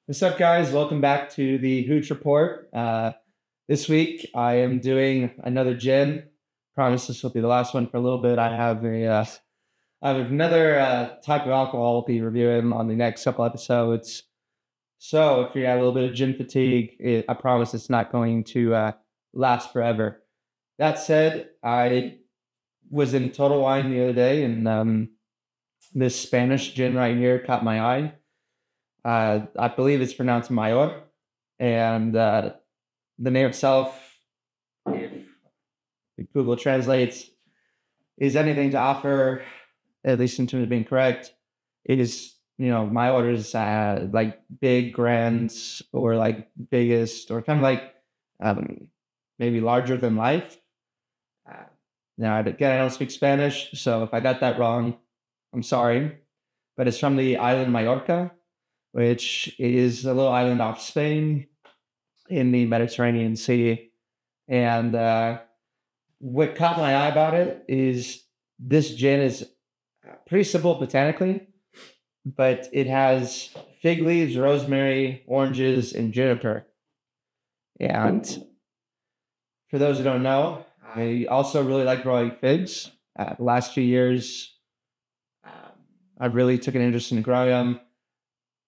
What's up, guys? Welcome back to the Hooch Report. This week, I am doing another gin. Promise this will be the last one for a little bit. I have another type of alcohol I'll be reviewing on the next couple episodes. So, if you have a little bit of gin fatigue, I promise it's not going to last forever. That said, I was in Total Wine the other day, and this Spanish gin right here caught my eye. I believe it's pronounced Maior, and the name itself, if Google translates, is anything to offer, at least in terms of being correct. It is, my order is like big, grand, or like biggest, or kind of like maybe larger than life. Uh, Now, again, I don't speak Spanish, so if I got that wrong, I'm sorry. But it's from the island Majorca, which is a little island off Spain in the Mediterranean Sea. And what caught my eye about it is this gin is pretty simple botanically, but it has fig leaves, rosemary, oranges, and juniper. And for those who don't know, I also really like growing figs. The last few years, um, I really took an interest in growing them.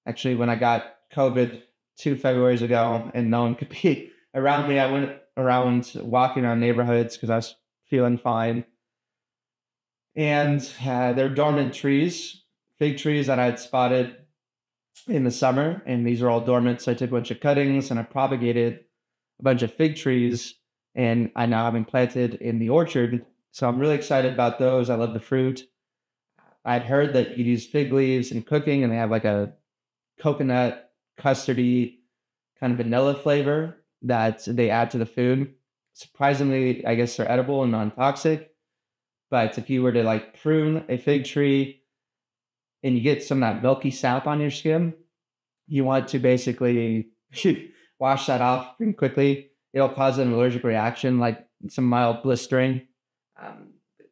Actually, when I got COVID 2 Februarys ago and no one could be around me, I went around walking around neighborhoods because I was feeling fine. And they're dormant trees, fig trees that I had spotted in the summer. And these are all dormant. So I took a bunch of cuttings and I propagated a bunch of fig trees. And I now have them planted in the orchard. So I'm really excited about those. I love the fruit. I'd heard that you'd use fig leaves in cooking and they have like a coconut, custardy, kind of vanilla flavor that they add to the food. Surprisingly, I guess they're edible and non-toxic. But if you were to like prune a fig tree and you get some of that milky sap on your skin, you want to basically wash that off pretty quickly. It'll cause an allergic reaction, like some mild blistering.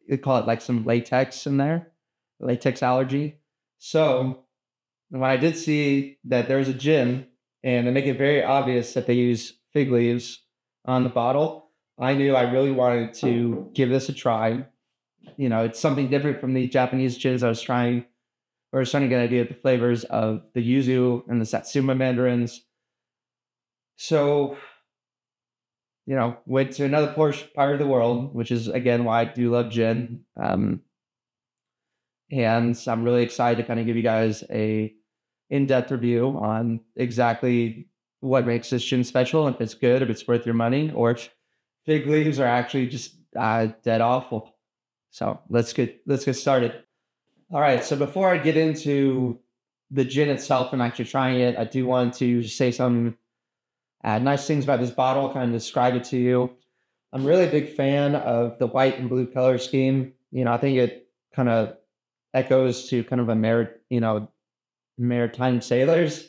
They call it like some latex in there, latex allergy. So when I did see that there was a gin and they make it very obvious that they use fig leaves on the bottle, I knew I really wanted to give this a try. It's something different from the Japanese gins I was trying, or was trying to get an idea of the flavors of the yuzu and the satsuma mandarins. So, went to another part of the world, which is again why I do love gin. And I'm really excited to kind of give you guys a in-depth review on exactly what makes this gin special, if it's good, if it's worth your money, or if fig leaves are actually just dead awful. So let's get started. All right. So before I get into the gin itself and actually trying it, I do want to say some nice things about this bottle, kind of describe it to you. I'm really a big fan of the white and blue color scheme. I think it kind of echoes to kind of maritime sailors,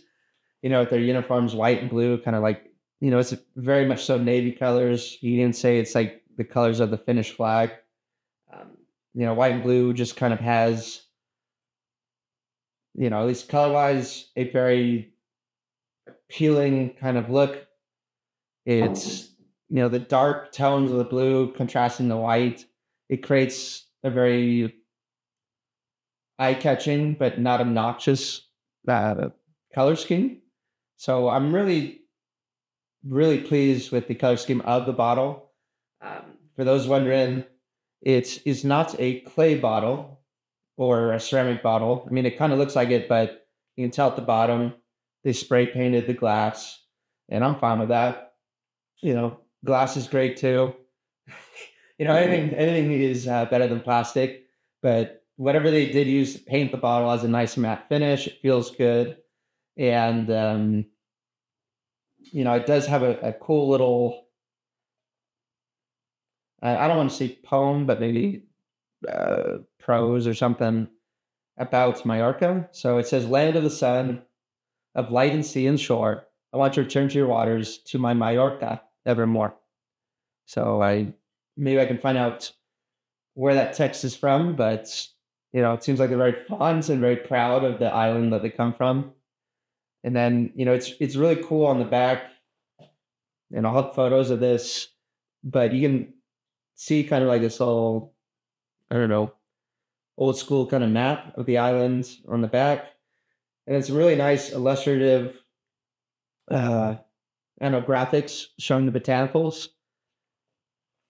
with their uniforms, white and blue, kind of like, it's very much so navy colors. You can say it's like the colors of the Finnish flag. White and blue just kind of has, at least color wise, a very appealing kind of look. It's, the dark tones of the blue contrasting the white. It creates a very eye-catching but not obnoxious color scheme. So I'm really, really pleased with the color scheme of the bottle. For those wondering, it is not a clay bottle or a ceramic bottle. I mean, it kind of looks like it, but you can tell at the bottom they spray painted the glass, and I'm fine with that. Glass is great too. Anything is better than plastic, but whatever they did use to paint the bottle has a nice matte finish. It feels good. And, it does have a cool little, I don't want to say poem, but maybe prose or something about Majorca. So it says, land of the sun, of light and sea and shore, I want to return to your waters, to my Majorca evermore. So maybe I can find out where that text is from, but it seems like they're very fond and very proud of the island that they come from. And then, it's really cool on the back, and I'll have photos of this, but you can see kind of like this little, I don't know, old school kind of map of the island on the back. And it's really nice, illustrative, uh, I don't know, graphics showing the botanicals.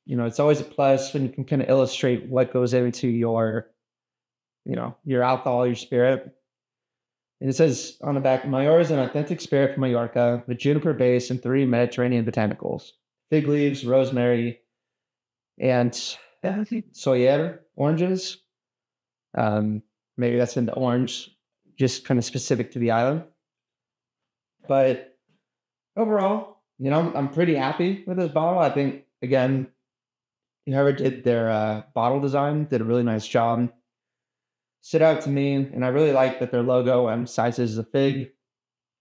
It's always a plus when you can kind of illustrate what goes into your alcohol, your spirit. And it says on the back, Maior is an authentic spirit from Mallorca with juniper base and 3 Mediterranean botanicals: fig leaves, rosemary, and soyer oranges. Maybe that's in the orange, just kind of specific to the island. But overall, I'm pretty happy with this bottle. I think, again, whoever did their bottle design did a really nice job. Stood out to me, and I really like that their logo emphasizes the fig,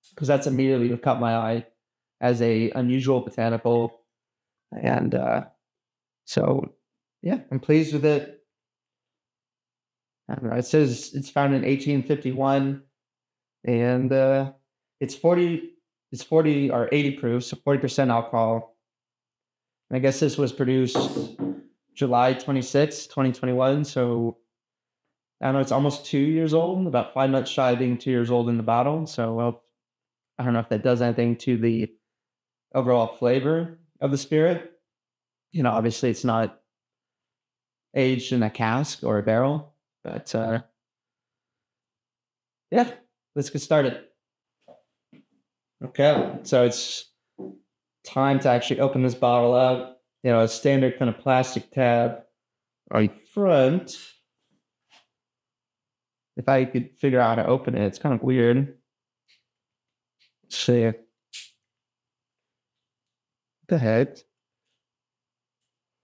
because that's immediately what caught my eye as a unusual botanical. And so, yeah, I'm pleased with it. I don't know, it says it's found in 1851, and it's 40 or 80 proof, so 40% alcohol. And I guess this was produced July 26, 2021. So I don't know, it's almost 2 years old, about 5 months shy of being 2 years old in the bottle. So, well, I don't know if that does anything to the overall flavor of the spirit. Obviously it's not aged in a cask or a barrel, but yeah, let's get started. Okay, so it's time to actually open this bottle up. A standard kind of plastic tab on front. If I could figure out how to open it, it's kind of weird. Let's see. What the heck?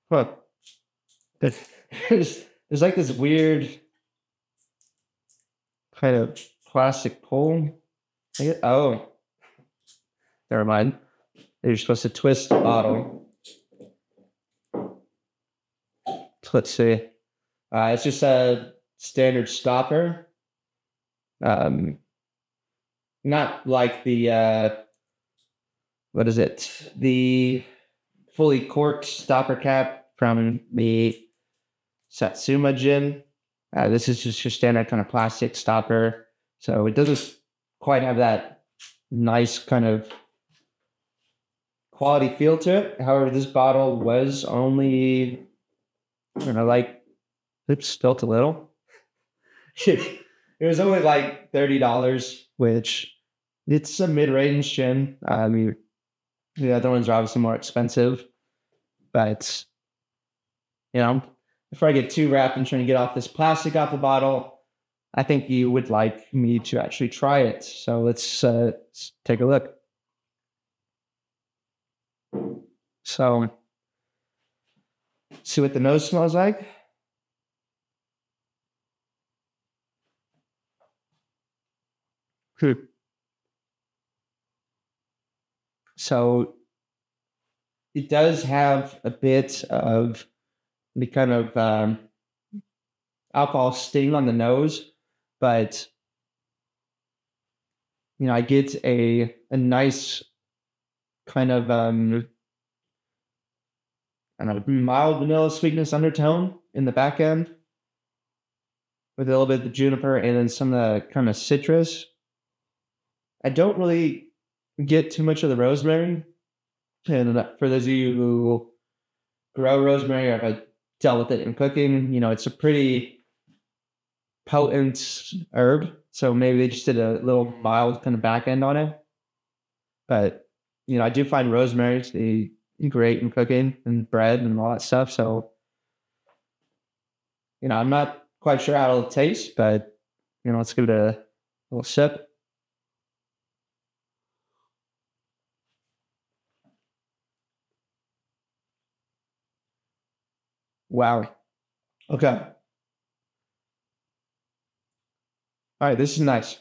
What? There's like this weird kind of plastic pull. Oh, never mind. You're supposed to twist the bottle. Let's see. It's just a standard stopper. Not like the what is it? The fully corked stopper cap from the Satsuma gin. This is just your standard kind of plastic stopper. So it doesn't quite have that nice kind of quality feel to it. However, this bottle was only, I don't know, like, oops, spilt a little. It was only like $30, which it's a mid-range gin. I mean, the other ones are obviously more expensive, but before I get too wrapped in trying to get off this plastic off the bottle, I think you would like me to actually try it. So let's take a look. So, see what the nose smells like. So it does have a bit of the kind of alcohol sting on the nose, but I get a nice kind of I don't know, mild vanilla sweetness undertone in the back end, with a little bit of the juniper and then some of the kind of citrus. I don't really get too much of the rosemary. And for those of you who grow rosemary or have dealt with it in cooking, it's a pretty potent herb. So maybe they just did a little mild kind of back end on it. But, I do find rosemary to be great in cooking and bread and all that stuff. So, I'm not quite sure how it'll taste, but, let's give it a little sip. Wow. Okay. All right, this is nice.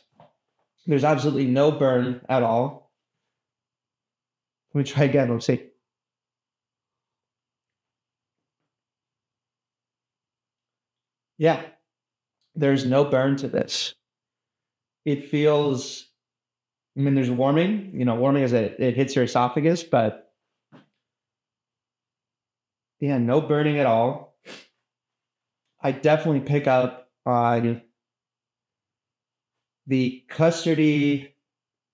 There's absolutely no burn at all. Let me try again. Let's see. Yeah, there's no burn to this. It feels I mean, there's warming, warming as it hits your esophagus, but yeah, no burning at all. I definitely pick up on the custardy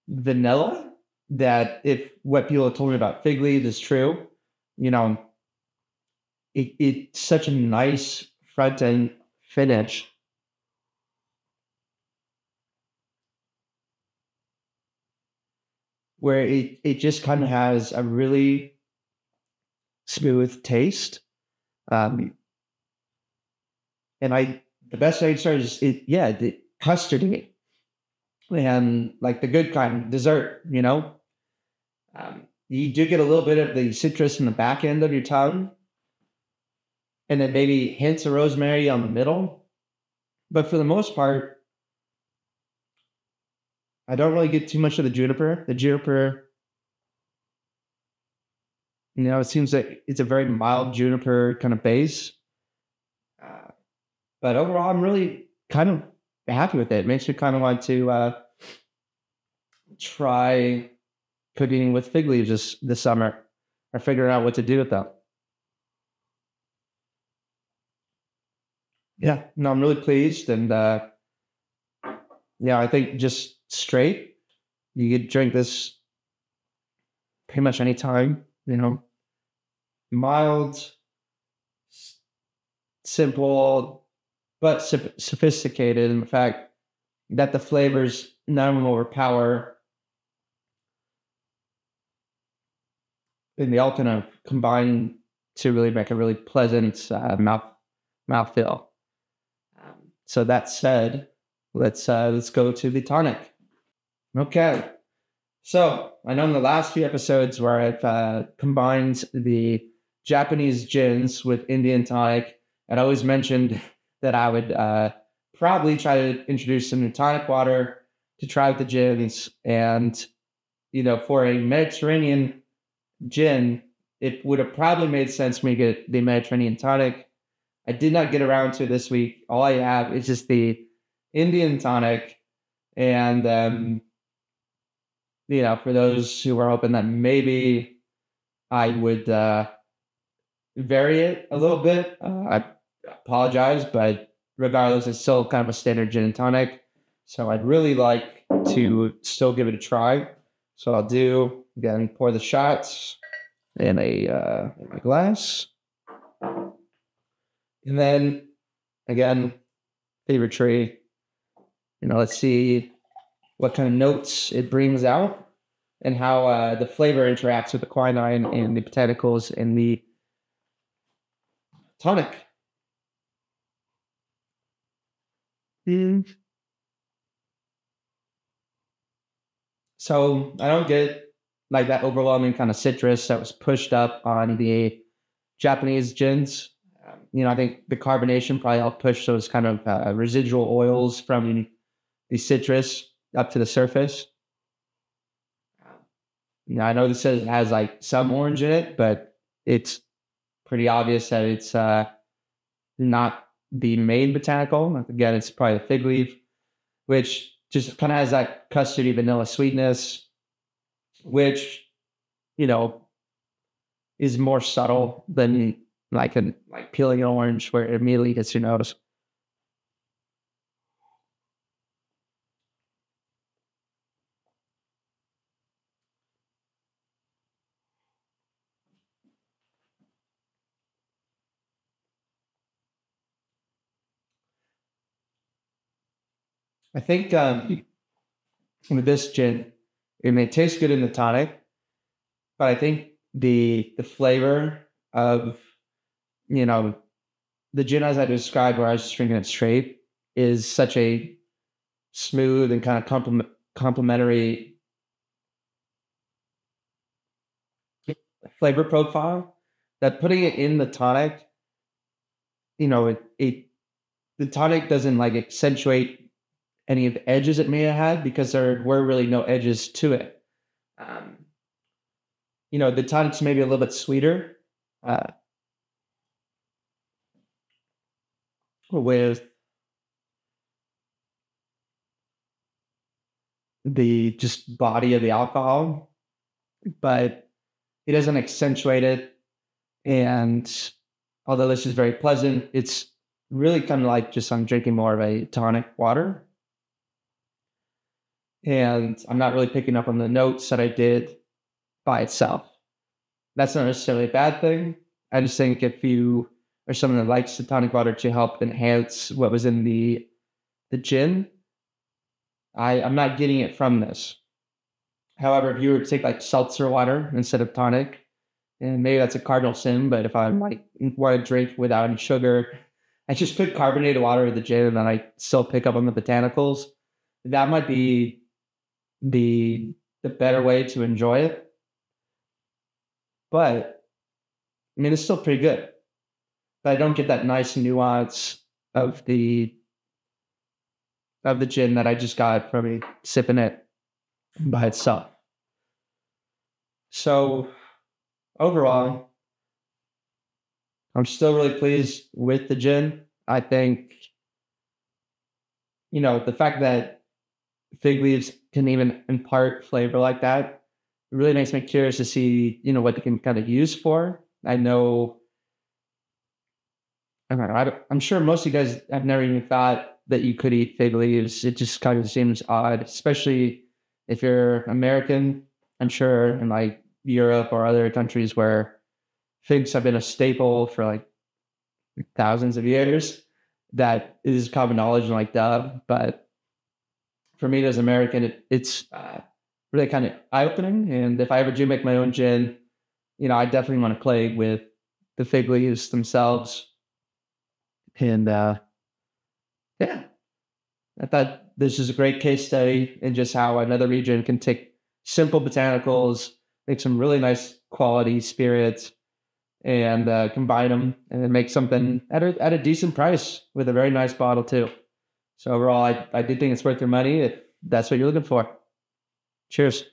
vanilla that if what people have told me about fig leaves is true, you know, it's such a nice front end finish where it just kind of has a really smooth taste. Um, and the best way to start is the custardy and like the good kind, dessert, you do get a little bit of the citrus in the back end of your tongue, and then maybe hints of rosemary on the middle. But for the most part, I don't really get too much of the juniper. The juniper, it seems like it's a very mild juniper kind of base. Uh, but overall, I'm really kind of happy with it. It makes me kind of want to try cooking with fig leaves this summer or figuring out what to do with them. Yeah, no, I'm really pleased. And yeah, I think just straight, you could drink this pretty much any time, mild, simple, but sophisticated in the fact that the flavors none of them overpower, and they all kind of combine to really make a really pleasant mouthfeel. So that said, let's go to the tonic. Okay. So I know in the last few episodes where I've combined the Japanese gins with Indian tonic, I'd always mentioned that I would probably try to introduce some new tonic water to try with the gins. And, for a Mediterranean gin, it would have probably made sense for me to get the Mediterranean tonic. I did not get around to this week. All I have is just the Indian tonic. And, for those who are hoping that maybe I would vary it a little bit, I apologize, but regardless, it's still kind of a standard gin and tonic. So I'd really like to still give it a try. So I'll do, again, pour the shots in a glass. And then, again, favorite tree. Let's see what kind of notes it brings out and how the flavor interacts with the quinine and the botanicals in the tonic. So I don't get like that overwhelming kind of citrus that was pushed up on the Japanese gins. I think the carbonation probably helped push those kind of residual oils from the citrus up to the surface. I know this says it has like some orange in it, but it's pretty obvious that it's not the main botanical. Again, it's probably the fig leaf, which just kind of has that custardy vanilla sweetness, which, is more subtle than like peeling an orange where it immediately hits your nose. I think with this gin, it may taste good in the tonic, but I think the flavor of the gin as I described, where I was just drinking it straight, is such a smooth and kind of complementary flavor profile that putting it in the tonic, the tonic doesn't like accentuate any of the edges it may have had because there were really no edges to it. The tonic's maybe a little bit sweeter with the just body of the alcohol, but it doesn't accentuate it. And although this is very pleasant, it's really kind of like just I'm drinking more of a tonic water. And I'm not really picking up on the notes that I did by itself. That's not necessarily a bad thing. I just think if you are someone that likes the tonic water to help enhance what was in the gin, I'm not getting it from this. However, if you were to take like seltzer water instead of tonic, and maybe that's a cardinal sin, but if I'm like want to drink without any sugar, I just put carbonated water in the gin and then I still pick up on the botanicals. That might be the better way to enjoy it. But I mean, it's still pretty good. But I don't get that nice nuance of the gin that I just got from me sipping it by itself. So overall, I'm still really pleased with the gin. I think, the fact that fig leaves can even impart flavor like that, it really makes me curious to see, what they can kind of use for. I know, I don't know, I'm sure most of you guys have never even thought that you could eat fig leaves. It just kind of seems odd, especially if you're American. I'm sure in like Europe or other countries where figs have been a staple for like thousands of years, that is common knowledge and like duh. But for me as an American, it's really kind of eye-opening. And if I ever do make my own gin, I definitely want to play with the fig leaves themselves. And yeah, I thought this is a great case study in just how another region can take simple botanicals, make some really nice quality spirits, and combine them and then make something at a decent price with a very nice bottle too. So overall, I do think it's worth your money if that's what you're looking for. Cheers.